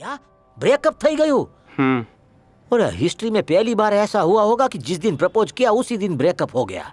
क्या ब्रेकअप થઈ ગયું? और हिस्ट्री में पहली बार ऐसा हुआ होगा कि जिस दिन प्रपोज किया उसी दिन ब्रेकअप हो गया।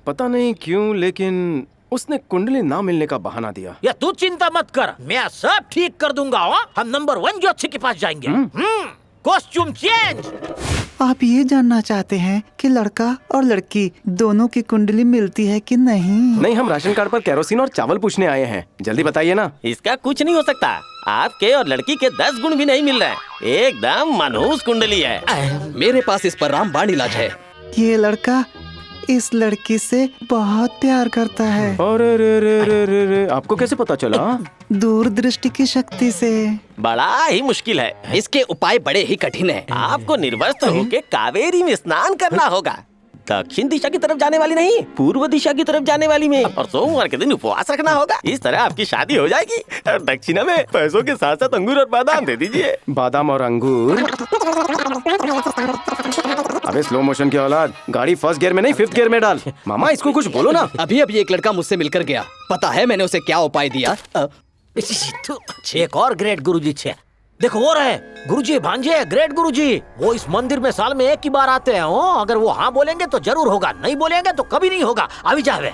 पता नहीं क्यों, लेकिन उसने कुंडली ना मिलने का बहाना दिया। या तू चिंता मत कर, मैं सब ठीक कर दूंगा। हम नंबर 1 ज्योतिषी के पास जाएंगे। Costume change. आप ये जानना चाहते हैं कि लड़का और लड़की दोनों की कुंडली मिलती है कि नहीं? नहीं, हम राशन कार्ड पर केरोसिन और चावल पूछने आए हैं। जल्दी बताइए ना। इसका कुछ नहीं हो सकता। आपके और लड़की के 10 गुण भी नहीं मिल रहे। एकदम मनहूस कुंडली है। मेरे पास इस पर रामबाण इलाज है। ये लड़का इस लड़की से बहुत प्यार करता है। अरे रे रे रे रे रे, आपको कैसे पता चला? दूरदृष्टि की शक्ति से। बड़ा ही मुश्किल है। इसके उपाय बड़े ही कठिन हैं। आपको निर्वस्त्र होके कावेरी में स्नान करना होगा। दक्षिण दिशा की तरफ जाने वाली नहीं, पूर्व दिशा की तरफ जाने वाली में। और सोमवार के दिन उपवास रखना होगा। इस तरह आपकी शादी हो जाएगी। और दक्षिणा में पैसों के साथ साथ अंगूर और बादाम दे दीजिए। बादाम और अंगूर? अबे स्लो मोशन की औलाद, गाड़ी फर्स्ट गियर में नहीं 5th गियर में डाल। मामा इसको कुछ बोलो ना। अभी अभी एक लड़का मुझसे मिलकर गया। पता है मैंने उसे क्या उपाय दिया? एक और ग्रेट गुरुजी छे। देखो वो रहे गुरुजी, भांजे ग्रेट गुरुजी। वो इस मंदिर में साल में एक ही बार आते हैं। अगर वो हाँ बोलेंगे तो जरूर होगा, नहीं बोलेंगे तो कभी नहीं होगा। अभी जावे।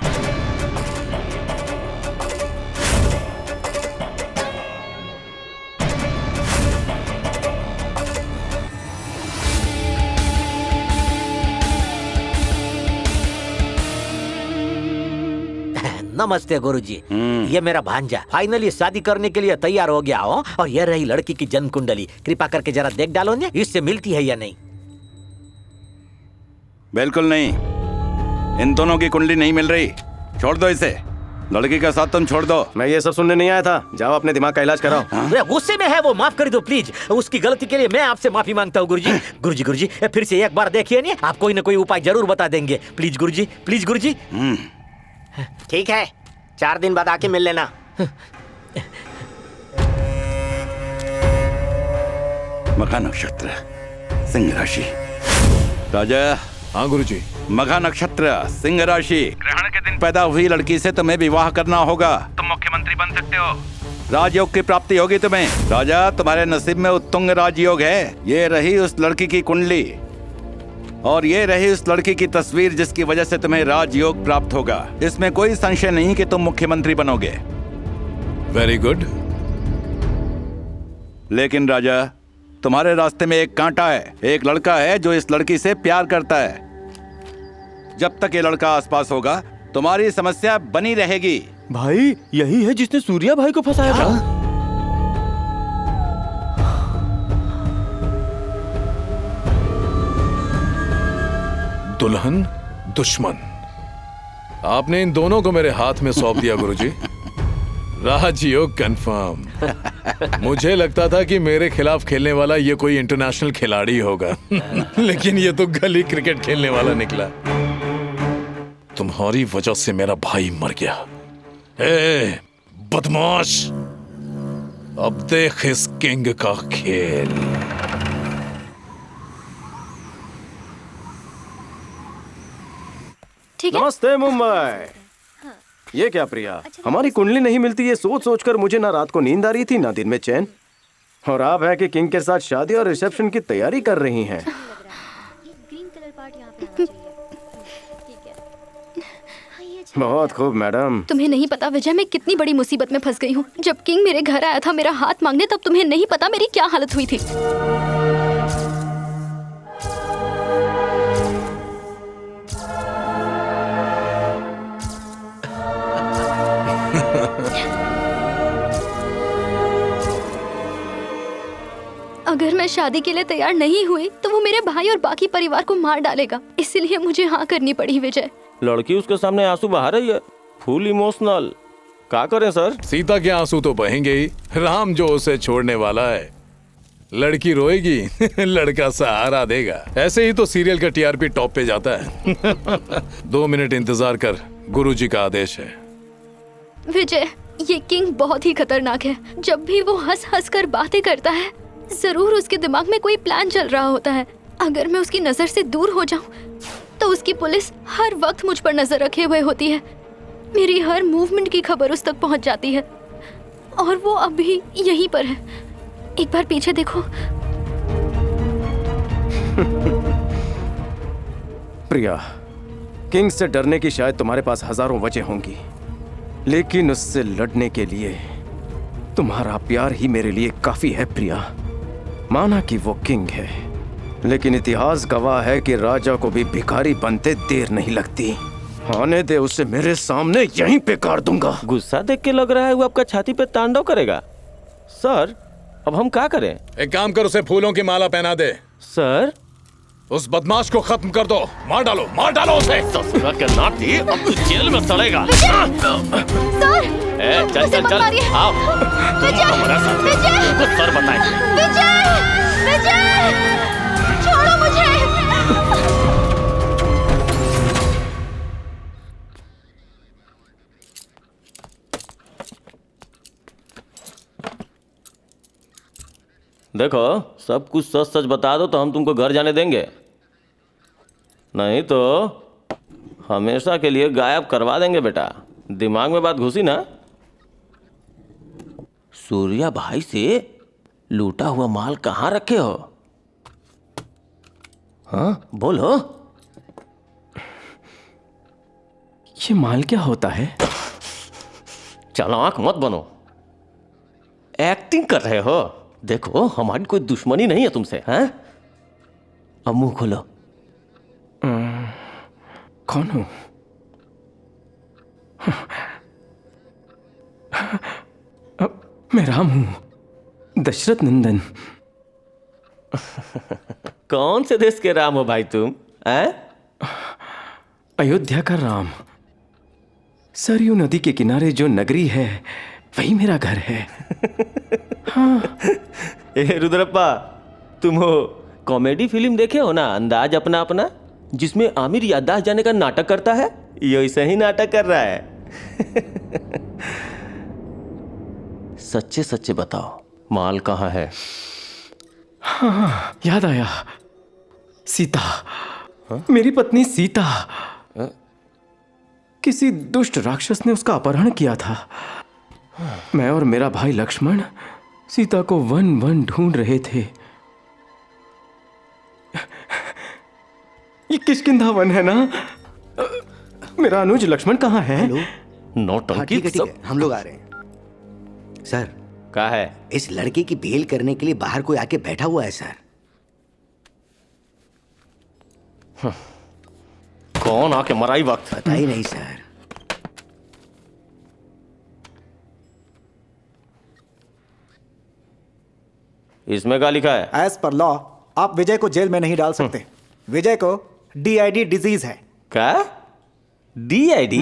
नमस्ते गुरुजी। ये मेरा भांजा फाइनली शादी करने के लिए तैयार हो गया हो। और ये रही लड़की की जन्म कुंडली। कृपा करके जरा देख डालो ने, इससे मिलती है या नहीं? बिल्कुल नहीं, इन दोनों की कुंडली नहीं मिल रही। छोड़ दो इसे। लड़की का साथ तुम छोड़ दो। मैं ये सब सुनने नहीं आया था। जाओ अपने दिमाग का इलाज कराओ। गुस्से में है वो, माफ कर दो प्लीज। उसकी गलती के लिए मैं आपसे माफी मांगता हूँ गुरुजी। गुरुजी गुरुजी फिर से एक बार देखिए नहीं, आप कोई न कोई उपाय जरूर बता देंगे। प्लीज गुरुजी, प्लीज गुरुजी। ठीक है, 4 दिन बाद आके मिल लेना। मघा नक्षत्र, सिंह राशि। राजा। हाँ गुरुजी। मघा नक्षत्र, सिंह राशि। ग्रहण के दिन पैदा हुई लड़की से तुम्हें विवाह करना होगा। तुम मुख्यमंत्री बन सकते हो। राजयोग की प्राप्ति होगी तुम्हें। राजा, तुम्हारे नसीब में उत्तुंग राजयोग है। ये रही उस लड़की की कुंडली और ये रही उस लड़की की तस्वीर जिसकी वजह से तुम्हें राजयोग प्राप्त होगा। इसमें कोई संशय नहीं कि तुम मुख्यमंत्री बनोगे। Very good. लेकिन राजा, तुम्हारे रास्ते में एक कांटा है। एक लड़का है जो इस लड़की से प्यार करता है। जब तक ये लड़का आसपास होगा तुम्हारी समस्या बनी रहेगी। भाई यही है जिसने सूर्या भाई को फंसाया था। दुल्हन दुश्मन। आपने इन दोनों को मेरे हाथ में सौंप दिया गुरुजी। राजयोग कंफर्म। मुझे लगता था कि मेरे खिलाफ खेलने वाला ये कोई इंटरनेशनल खिलाड़ी होगा। लेकिन ये तो गली क्रिकेट खेलने वाला निकला। तुम्हारी वजह से मेरा भाई मर गया। ए, बदमाश, अब देख इस किंग का खेल। नमस्ते मुंबई। ये क्या प्रिया, हमारी कुंडली नहीं मिलती। ये सोच सोच कर मुझे ना रात को नींद आ रही थी ना दिन में चैन। और आप है कि किंग के साथ शादी और रिसेप्शन की तैयारी कर रही हैं। बहुत खूब मैडम। तुम्हें नहीं पता विजय, मैं कितनी बड़ी मुसीबत में फंस गई हूँ। जब किंग मेरे घर आया था मेरा हाथ मांगने, तब तुम्हें नहीं पता मेरी क्या हालत हुई थी। अगर मैं शादी के लिए तैयार नहीं हुई तो वो मेरे भाई और बाकी परिवार को मार डालेगा। इसलिए मुझे हाँ करनी पड़ी विजय। लड़की उसके सामने आंसू बहा रही है, फुल इमोशनल। क्या करें सर? सीता के आंसू तो बहेंगे ही। राम जो उसे छोड़ने वाला है। लड़की रोएगी, लड़का सहारा देगा। ऐसे ही तो सीरियल का टीआरपी टॉप पे जाता है। 2 मिनट इंतजार कर, गुरुजी का आदेश है। विजय, ये किंग बहुत ही खतरनाक है। जब भी वो हंस हंस कर बातें करता है, जरूर उसके दिमाग में कोई प्लान चल रहा होता है। अगर मैं उसकी नजर से दूर हो जाऊं, तो उसकी पुलिस हर वक्त मुझ पर नजर रखे हुए होती है। मेरी हर मूवमेंट की खबर उस तक पहुंच जाती है और वो अभी यहीं पर है। एक बार पीछे देखो। प्रिया, किंग से डरने की शायद तुम्हारे पास हजारों वजह होंगी, लेकिन उससे लड़ने के लिए तुम्हारा प्यार ही मेरे लिए काफी है प्रिया। माना कि वो किंग है, लेकिन इतिहास गवाह है कि राजा को भी भिखारी बनते देर नहीं लगती। आने दे उसे मेरे सामने, यहीं पे काट दूंगा। गुस्सा देख के लग रहा है वो आपका छाती पे तांडव करेगा। सर, अब हम क्या करें? एक काम कर, उसे फूलों की माला पहना दे। सर, उस बदमाश को खत्म कर दो, मार डालो उसे। ससुरा के नाती अब तू जेल में सड़ेगा। सर, चल उसे चल मत चल, मारिए। आओ विजय, हमारा साथ। विजय, तुमको सर बताए। विजय, विजय, छोड़ो मुझे। देखो, सब कुछ सच सच बता दो तो हम तुमको घर जाने देंगे, नहीं तो हमेशा के लिए गायब करवा देंगे। बेटा, दिमाग में बात घुसी ना? सूर्या भाई से लूटा हुआ माल कहाँ रखे हो? हाँ बोलो। ये माल क्या होता है? चालाक मत बनो, एक्टिंग कर रहे हो। देखो, हमारी कोई दुश्मनी नहीं है तुमसे, हैं? अब मुंह खोलो। कौन हूं? मैं राम हूं, दशरथ नंदन। कौन से देश के राम हो भाई तुम, हैं? अयोध्या का राम। सरयू नदी के किनारे जो नगरी है, वही मेरा घर है। ए रुद्रप्पा, तुम हो कॉमेडी फिल्म देखे हो ना, अंदाज अपना अपना, जिसमें आमिर याददाश्त जाने का नाटक करता है? ये वैसे ही नाटक कर रहा है। सच्चे सच्चे बताओ, माल कहाँ है? हाँ, याद आया, सीता। मेरी पत्नी सीता। किसी दुष्ट राक्षस ने उसका अपहरण किया था। मैं और मेरा भाई लक्ष्मण सीता को वन वन ढूंढ रहे थे। ये किष्किंधा वन है ना? मेरा अनुज लक्ष्मण कहाँ है? नौटंकी ठीक है, हम लोग आ रहे हैं। सर, क्या है? इस लड़के की बेल करने के लिए बाहर कोई आके बैठा हुआ है सर। कौन आके मराई वक्त? पता ही नहीं सर। इसमें क्या लिखा है? एज पर लॉ आप विजय को जेल में नहीं डाल सकते। विजय को DID डिजीज है। क्या? DID?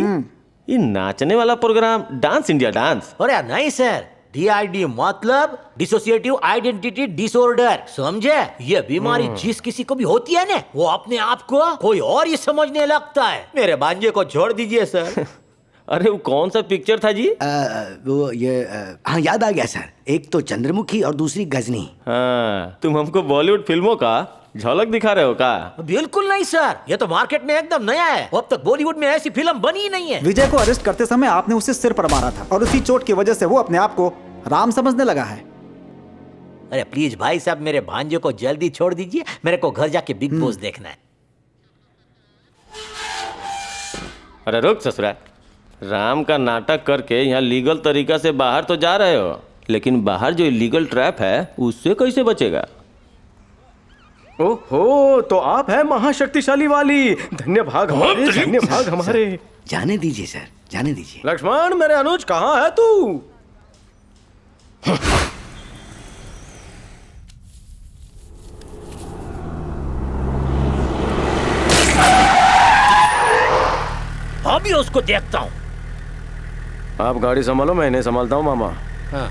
ये नाचने वाला प्रोग्राम डांस इंडिया डांस? अरे नहीं सर, DID मतलब डिसोसिएटिव आइडेंटिटी डिसऑर्डर, समझे? ये बीमारी जिस किसी को भी होती है ना, वो अपने आप को कोई और ही समझने लगता है। मेरे भांजे को छोड़ दीजिए सर। अरे वो कौन सा पिक्चर था जी? हाँ याद आ गया सर, एक तो चंद्रमुखी और दूसरी गजनी। हाँ, तुम हमको बॉलीवुड फिल्मों का झलक दिखा रहे हो का? बिल्कुल नहीं सर, ये तो मार्केट में एकदम नया है। अब तक बॉलीवुड में ऐसी फिल्म बनी ही नहीं है। विजय को अरेस्ट करते समय आपने उसे सिर पर मारा था और उसी चोट की वजह से वो अपने आप को राम समझने लगा है। अरे प्लीज भाई साहब, मेरे भांजे को जल्दी छोड़ दीजिए, मेरे को घर जाके बिग बॉस देखना है। अरे रुक ससुरा, राम का नाटक करके यहाँ लीगल तरीका से बाहर तो जा रहे हो, लेकिन बाहर जो इलीगल ट्रैप है उससे कैसे बचेगा? ओहो, तो आप है महाशक्तिशाली वाली। धन्य भाग हमारे, धन्य भाग हमारे। जाने दीजिए सर, जाने दीजिए। लक्ष्मण, मेरे अनुज कहाँ है तू? अभी उसको देखता हूँ। आप गाड़ी संभालो, मैं इन्हें संभालता हूँ मामा। हाँ।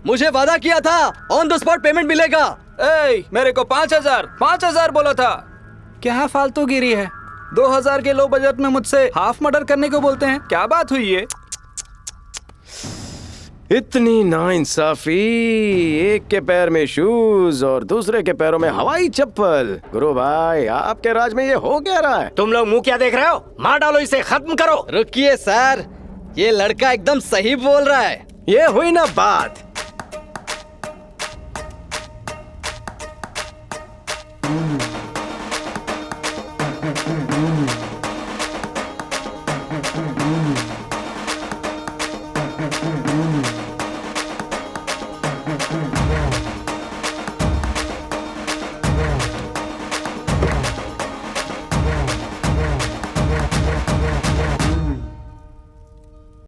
मुझे वादा किया था ऑन द स्पॉट पेमेंट मिलेगा। मेरे को 5,000 बोला था। क्या फालतूगिरी है? 2,000 के लो बजट में मुझसे हाफ मर्डर करने को बोलते हैं। क्या बात हुई है? इतनी नाइंसाफी, एक के पैर में शूज और दूसरे के पैरों में हवाई चप्पल। गुरु भाई, आपके राज में ये हो क्या रहा है? तुम लोग मुंह क्या देख रहे हो? मार डालो इसे, खत्म करो। रुकिए सर, ये लड़का एकदम सही बोल रहा है। ये हुई ना बात।